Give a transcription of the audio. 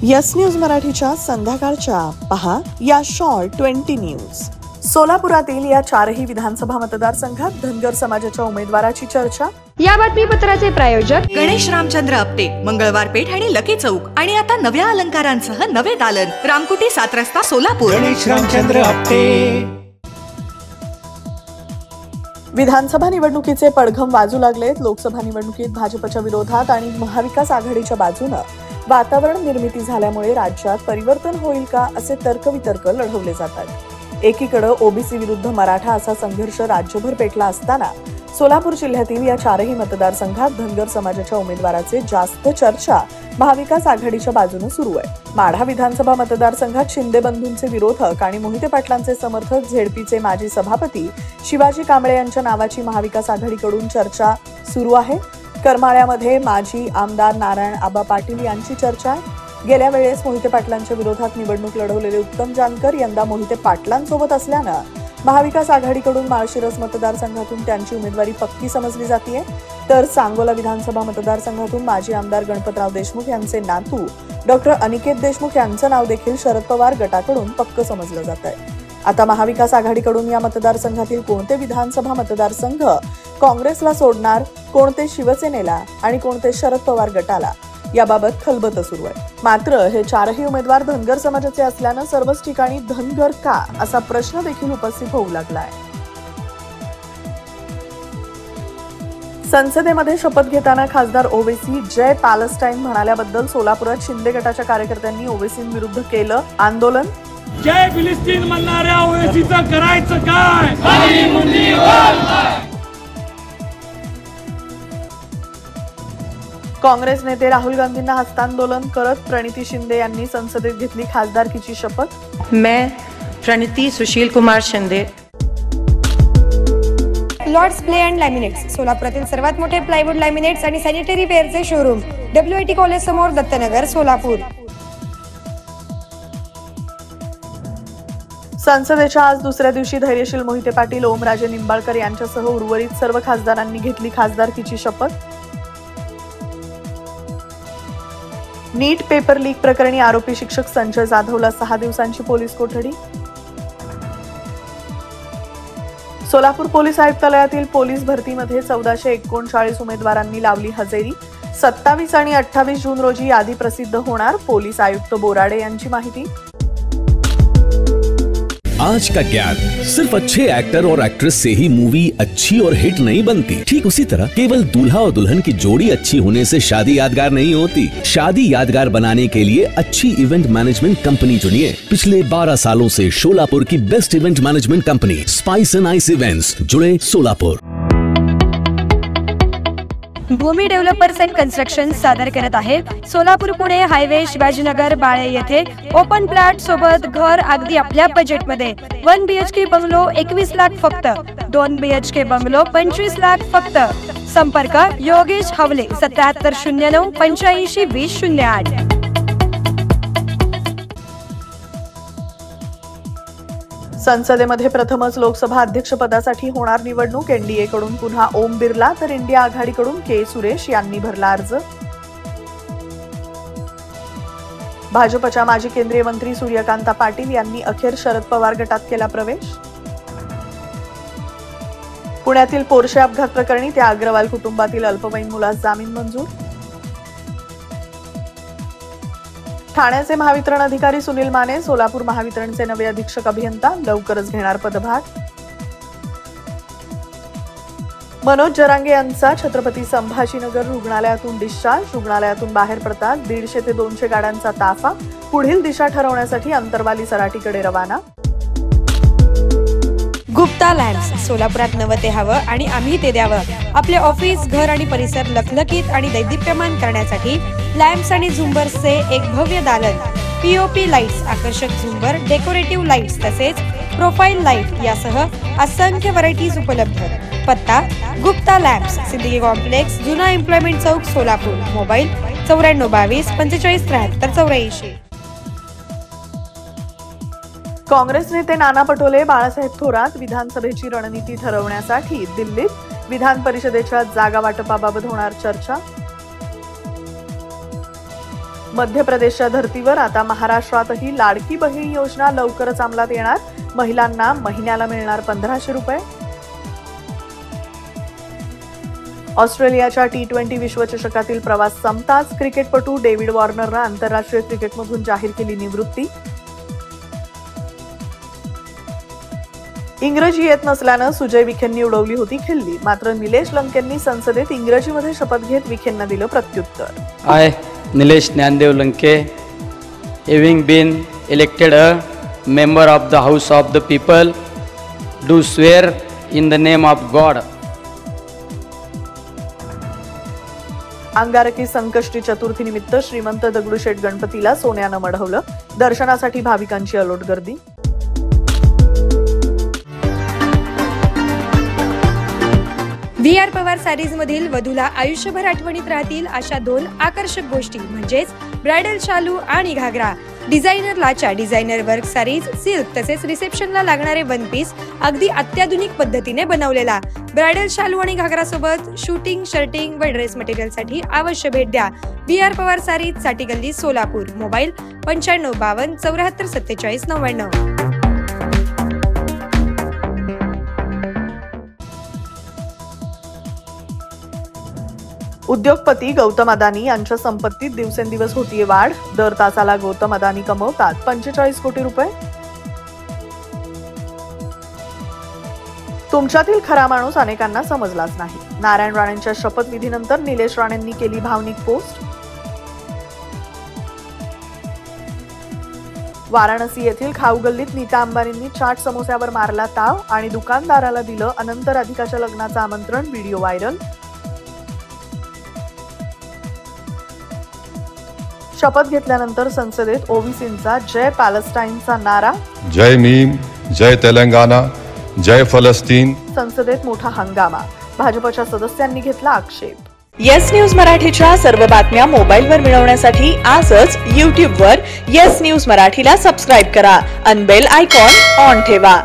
Yes news मराठीच्या संध्याकाळच्या पहा या शॉर्ट 20 न्यूज। सोलापुरातील या चारही विधानसभा मतदारसंघात धनगर समाजाच्या उमेदवाराची चर्चा। या बातमीपत्राचे प्रायोजक गणेश रामचंद्र आपटे, मंगळवार पेठ आणि लकी चौक आणि आता नव्या अलंकारांसह नवे दालन, रामकुटी 7 रस्ता सोलापूर। गणेश रामचंद्र आपटे। विधानसभा निवडणुकीचे पडघम वाजू लागलेत। लोकसभा निवडणुकीत भाजपच्या विरोधात आणि महाविकास आघाडीच्या बाजूने वातावरण निर्मिती झाल्यामुळे राज्यात परिवर्तन होईल का असे तर्कवितर्क लढवले जातात। एकीकडे ओबीसी विरुद्ध मराठा असा संघर्ष राज्यभर पेटला असताना सोलापूर जिल्ह्यातील या चारही मतदारसंघात धनगर समाजाच्या उमेदवाराचे जास्त चर्चा महाविकास आघाडीच्या बाजूने सुरू आहे। माढा विधानसभा मतदारसंघात शिंदे बंधूंचे विरोधक आणि मोहिते पाटलांचे समर्थक झेडपीचे माजी सभापती शिवाजी कांबळे यांच्या नावाची महाविकास आघाडीकडून चर्चा सुरू आहे। करमाळ्यामध्ये माजी आमदार नारायण आबा पाटील यांची चर्चा आहे। गेल्या वेळेस मोहिते पाटलांच्या विरोधात निवडणूक लढवलेले उत्तम जानकर यंदा मोहिते पाटलांसोबत असल्याने महाविकास आघाडीकडून माळशिरस मतदारसंघातून त्यांची उमेदवारी पक्की समजली जाते। तर सांगोला विधानसभा मतदारसंघातून माजी आमदार गणपतराव देशमुख यांचे नातू डॉक्टर अनिकेत देशमुख यांचं नाव देखील शरद पवार गटाकडून पक्क समजलं जात आहे। आता महाविकास आघाडीकडून या मतदारसंघातील कोणते विधानसभा मतदारसंघ काँग्रेसला सोडणार, कोणते शिवसेनेला आणि कोणते शरद पवार गटाला, याबाबत खलबत सुरू आहे। मात्र हे चारही उमेदवार धनगर समाजाचे असल्याने सर्वच ठिकाणी धनगर का असा प्रश्न देखील उपस्थित होऊ लागला आहे। संसदेमध्ये शपथ घेताना खासदार ओवेसी जय पॅलेस्टाईन म्हणाल्याबद्दल सोलापुरात शिंदे गटाच्या कार्यकर्त्यांनी ओवेसींविरुद्ध केलं आंदोलन। जय फिलिस्तीन म्हणणाऱ्या ओवेसीचं करायचं काय? काँग्रेस नेते राहुल गांधींना हस्तांदोलन करत प्रणिती शिंदे यांनी संसदेत घेतली खासदारकीची शपथ। मैं Praniti Sushil Kumar Shinde. Lords ply and laminates, सोलापुरातील सर्वात मोठे प्लायवूड लॅमिनेट्स आणि सॅनिटरी वेअरचे शोरूम, WIT कॉलेज समोर, दत्तनगर, सोलापूर। संसदेच्या आज दुसऱ्या दिवशी धैर्यशील मोहिते पाटील, ओमराजे निंबाळकर यांच्यासह उर्वरित सर्व खासदारांनी घेतली खासदारकीची शपथ। नीट पेपर लीक प्रकरणी आरोपी शिक्षक संजय जाधवला 6 दिवसांची पोलीस कोठडी। सोलापूर पोलीस आयुक्तालयातील पोलीस भरतीमध्ये 1439 उमेदवारांनी लावली हजेरी। 27 आणि 28 जून रोजी यादी प्रसिद्ध होणार, पोलीस आयुक्त बोराडे यांची माहिती। आज का ज्ञान, सिर्फ अच्छे एक्टर और एक्ट्रेस से ही मूवी अच्छी और हिट नहीं बनती। ठीक उसी तरह केवल दूल्हा और दुल्हन की जोड़ी अच्छी होने से शादी यादगार नहीं होती। शादी यादगार बनाने के लिए अच्छी इवेंट मैनेजमेंट कंपनी चुनिए। पिछले 12 सालों से सोलापुर की best event management company spice end ice events, जुड़े सोलापुर। भूमी डेव्हलपर्स अँड कन्स्ट्रक्शन सादर करत आहे सोलापूर पुणे हायवे शिवाजीनगर बाळे येथे ओपन प्लॅट सोबत घर अगदी आपल्या बजेटमध्ये। 1 BHK बंगलो 21 लाख फक्त, 2 BHK बंगलो 25 लाख फक्त। संपर्क योगेश हवले 7709 85 2008। संसदेमध्ये प्रथमच लोकसभा अध्यक्षपदासाठी होणार निवडणूक। NDA कडून पुन्हा ओम बिर्ला तर इंडिया आघाडीकडून के सुरेश यांनी भरला अर्ज। भाजपच्या माजी केंद्रीय मंत्री सूर्यकांता पाटील यांनी अखेर शरद पवार गटात केला प्रवेश। पुण्यातील पोर्शे अपघात प्रकरणी त्या अग्रवाल कुटुंबातील अल्पवयीन मुलास जामीन मंजूर। ठाण्याचे महावितरण अधिकारी सुनील माने सोलापूर महावितरणचे नवे अधीक्षक अभियंता, लवकरच घेणार पदभार। मनोज जरांगे यांचा छत्रपती संभाजीनगर रुग्णालयातून डिस्चार्ज, रुग्णालयातून बाहेर पडतात 150 ते 200 गाड्यांचा ताफा, पुढील दिशा ठरवण्यासाठी अंतरवाली सराटीकडे रवाना। गुप्ता लॅम्प्स, सोलापुरात नवं ते हवं आणि आम्ही ते द्यावं। आपले ऑफिस, घर आणि परिसर लखलखीत आणि दैदिप्यमान करण्यासाठी लॅम्प्स आणि झुंबर्सचे एक भव्य दालन। POP लाईट्स, आकर्षक झुंबर, डेकोरेटिव्ह लाईट्स तसेच प्रोफाईल लाईट यासह असंख्य व्हरायटीज उपलब्ध। पत्ता गुप्ता लॅम्प्स, सिद्दीकी कॉम्प्लेक्स, जुना एम्प्लॉयमेंट चौक, सोलापूर। मोबाईल 9422 45 73 84। काँग्रेस नेते नाना पटोले, बाळासाहेब थोरात विधानसभेची रणनीती ठरवण्यासाठी दिल्लीत विधान परिषदेच्या जागा वाटपाबाबत होणार चर्चा। मध्य प्रदेशच्या धर्तीवर आता महाराष्ट्रातही लाडकी बहीण योजना लवकरच अंमलात येणार. महिलांना महिन्याला मिळणार 1500 रुपये. ऑस्ट्रेलियाच्या T20 विश्वचषकातील प्रवास संपताच क्रिकेटपटू डेव्हिड वॉर्नरनं आंतरराष्ट्रीय क्रिकेटमधून जाहीर केली निवृत्ती. इंग्रजी येत नसल्यानं सुजय विखेंनी उडवली होती खिल्ली. मात्र निलेश लंकेंनी संसदेत इंग्रजीमध्ये शपथ घेत विखेंना दिलं प्रत्युत्तर. I, Nilesh Nyandev Lanke, having been elected a member of the House of the People, do swear in the name of God. Angarki Sankashti Chaturthi निमित्त श्रीमंत दगडूशेठ गणपतीला सोन्यानं मढवलं. दर्शनासाठी भाविकांची अलोट गर्दी. VR पवार सारीज मधील वधूला आयुष्यभर आठवणीत राहतील अशा 2 आकर्षक गोष्टी म्हणजेच ब्रायडल शालू आणि घागरा. डिझायनर लाचा डिझायनर वर्क सारीज, सिल्क तसेच रिसेप्शनला लागणारे वन पीस अगदी अत्याधुनिक पद्धतीने बनवलेला. ब्रायडल शालू आणि घागरा सोबत शूटिंग, शर्टिंग व ड्रेस मटेरियलसाठी अवश्य भेट द्या. VR पवार सारीज, साठी गल्ली, सोलापूर. मोबाईल 9552 74 47 99. उद्योगपती गौतम अदानी यांच्या संपत्तीत दिवसेंदिवस होतीये वाढ. दर तासाला गौतम अदानी कमवतात 45 कोटी रुपये. तुमच्यातील खरा माणूस अनेकांना समजलाच नाही. नारायण राणेंच्या शपथविधीनंतर निलेश राणेंनी केली भावनिक पोस्ट. वाराणसी येथील खाऊ गल्लीत नीता अंबानींनी चाट समोस्यावर मारला ताव आणि दुकानदाराला दिलं अनंत राधिकाच्या लग्नाचं आमंत्रण. Video viral. शपथ घेतल्यानंतर संसदेत ओबीसींचा जय पॅलेस्टाईनचा नारा. जय मीम, जय तेलंगाना, जय फलस्तीन. संसदेत मोठा हंगामा. भाजपच्या सदस्यांनी घेतला आक्षेप. येस न्यूज मराठीच्या सर्व बातम्या मोबाईलवर मिळवण्यासाठी आजच YouTube वर येस न्यूज मराठीला सबस्क्राईब करा आणि बेल आयकॉन ऑन ठेवा.